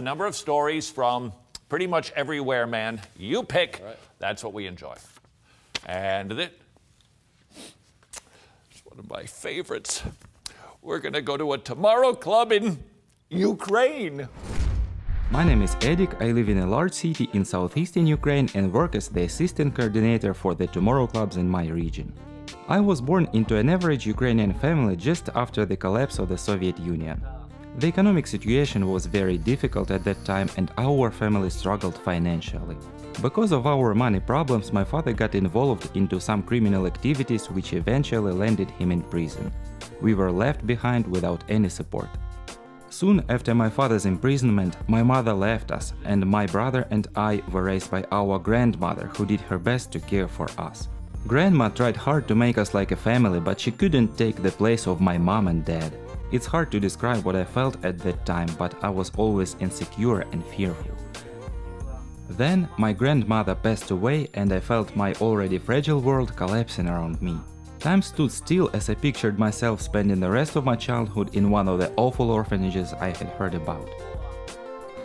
A number of stories from pretty much everywhere, man. You pick. Right. That's what we enjoy. And it's one of my favorites. We're going to go to a Tomorrow Club in Ukraine. My name is Edik, I live in a large city in southeastern Ukraine and work as the assistant coordinator for the Tomorrow Clubs in my region. I was born into an average Ukrainian family just after the collapse of the Soviet Union. The economic situation was very difficult at that time and our family struggled financially. Because of our money problems, my father got involved into some criminal activities which eventually landed him in prison. We were left behind without any support. Soon after my father's imprisonment, my mother left us, and my brother and I were raised by our grandmother, who did her best to care for us. Grandma tried hard to make us like a family, but she couldn't take the place of my mom and dad. It's hard to describe what I felt at that time, but I was always insecure and fearful. Then my grandmother passed away and I felt my already fragile world collapsing around me. Time stood still as I pictured myself spending the rest of my childhood in one of the awful orphanages I had heard about.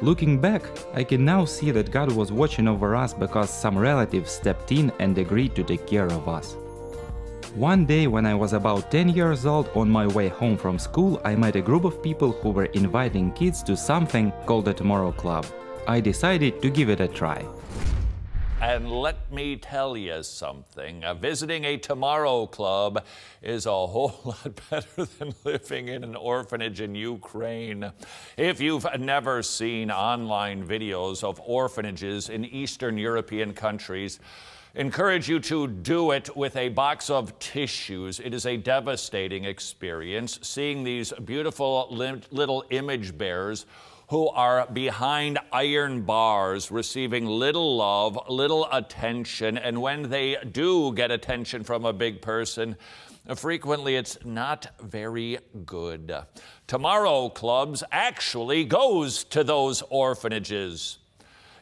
Looking back, I can now see that God was watching over us because some relatives stepped in and agreed to take care of us. One day when I was about 10 years old, on my way home from school, I met a group of people who were inviting kids to something called the Tomorrow Club. I decided to give it a try. And let me tell you something, visiting a Tomorrow Club is a whole lot better than living in an orphanage in Ukraine. If you've never seen online videos of orphanages in Eastern European countries, encourage you to do it with a box of tissues. It is a devastating experience, seeing these beautiful little image bearers who are behind iron bars, receiving little love, little attention, and when they do get attention from a big person, frequently it's not very good. Tomorrow Clubs actually goes to those orphanages.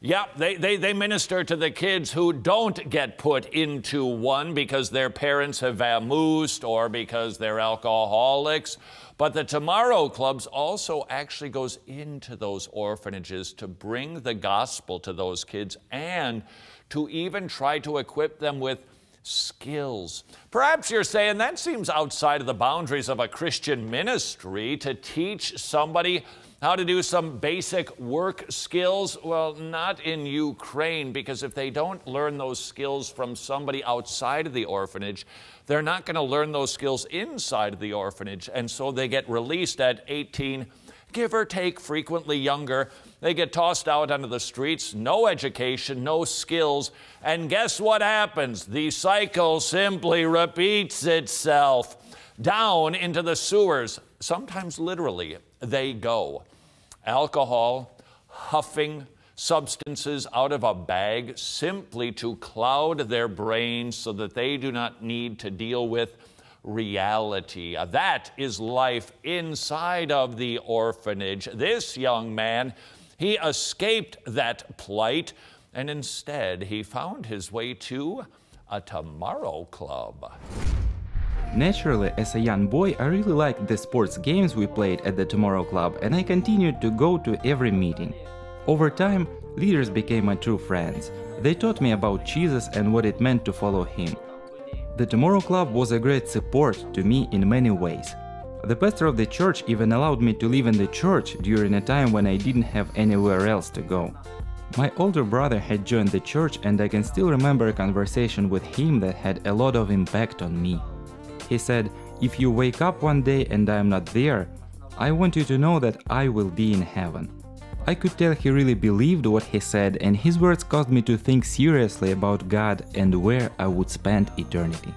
Yeah, they minister to the kids who don't get put into one because their parents have vamoosed or because they're alcoholics. But the Tomorrow Clubs also actually goes into those orphanages to bring the gospel to those kids and to even try to equip them with skills. Perhaps you're saying that seems outside of the boundaries of a Christian ministry to teach somebody how to do some basic work skills. Well, not in Ukraine, because if they don't learn those skills from somebody outside of the orphanage, they're not going to learn those skills inside of the orphanage. And so they get released at 18, give or take, frequently younger. They get tossed out onto the streets, no education, no skills. And guess what happens? The cycle simply repeats itself. Down into the sewers, sometimes literally, they go. Alcohol, huffing substances out of a bag simply to cloud their brains so that they do not need to deal with reality. That is life inside of the orphanage. This young man, he escaped that plight, and instead he found his way to a Tomorrow Club. Naturally, as a young boy, I really liked the sports games we played at the Tomorrow Club, and I continued to go to every meeting. Over time, leaders became my true friends. They taught me about Jesus and what it meant to follow him. The Tomorrow Club was a great support to me in many ways. The pastor of the church even allowed me to live in the church during a time when I didn't have anywhere else to go. My older brother had joined the church, and I can still remember a conversation with him that had a lot of impact on me. He said, "If you wake up one day and I am not there, I want you to know that I will be in heaven." I could tell he really believed what he said, and his words caused me to think seriously about God and where I would spend eternity.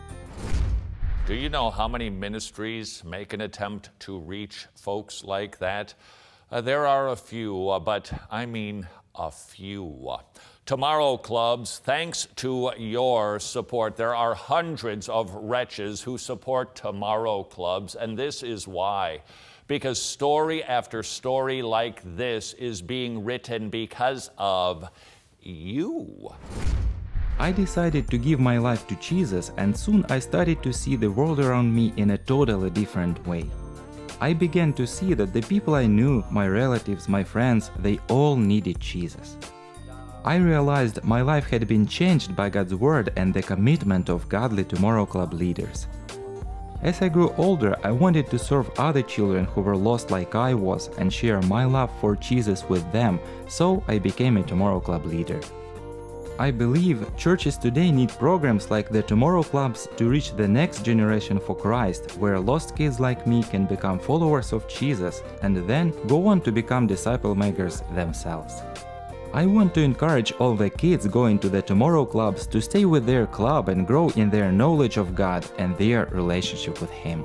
Do you know how many ministries make an attempt to reach folks like that? There are a few, but I mean a few. Tomorrow Clubs, thanks to your support, there are hundreds of wretches who support Tomorrow Clubs, and this is why. Because story after story like this is being written because of you. I decided to give my life to Jesus, and soon I started to see the world around me in a totally different way. I began to see that the people I knew, my relatives, my friends, they all needed Jesus. I realized my life had been changed by God's word and the commitment of godly Tomorrow Club leaders. As I grew older, I wanted to serve other children who were lost like I was and share my love for Jesus with them, so I became a Tomorrow Club leader. I believe churches today need programs like the Tomorrow Clubs to reach the next generation for Christ, where lost kids like me can become followers of Jesus and then go on to become disciple makers themselves. I want to encourage all the kids going to the Tomorrow Clubs to stay with their club and grow in their knowledge of God and their relationship with Him.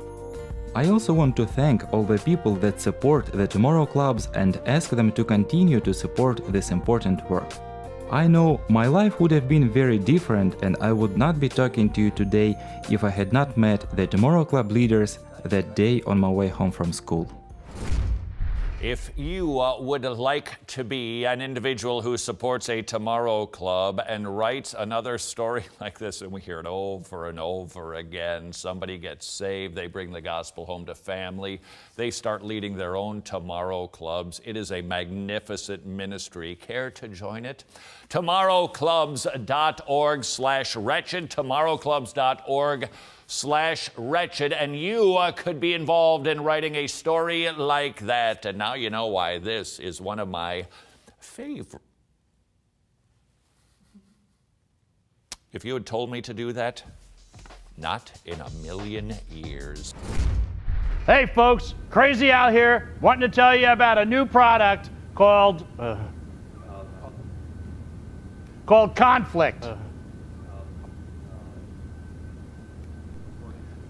I also want to thank all the people that support the Tomorrow Clubs and ask them to continue to support this important work. I know my life would have been very different and I would not be talking to you today if I had not met the Tomorrow Club leaders that day on my way home from school. If you would like to be an individual who supports a Tomorrow Club and writes another story like this, and we hear it over and over again, somebody gets saved, they bring the gospel home to family, they start leading their own Tomorrow Clubs. It is a magnificent ministry. Care to join it? tomorrowclubs.org/wretched, tomorrowclubs.org/wretched, and you could be involved in writing a story like that. And now you know why this is one of my favorite. If you had told me to do that, not in a million years. Hey folks, crazy out here, wanting to tell you about a new product called Conflict.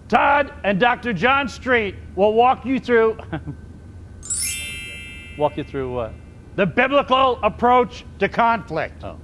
Todd and Dr. John Street will walk you through what? The biblical approach to conflict. Oh.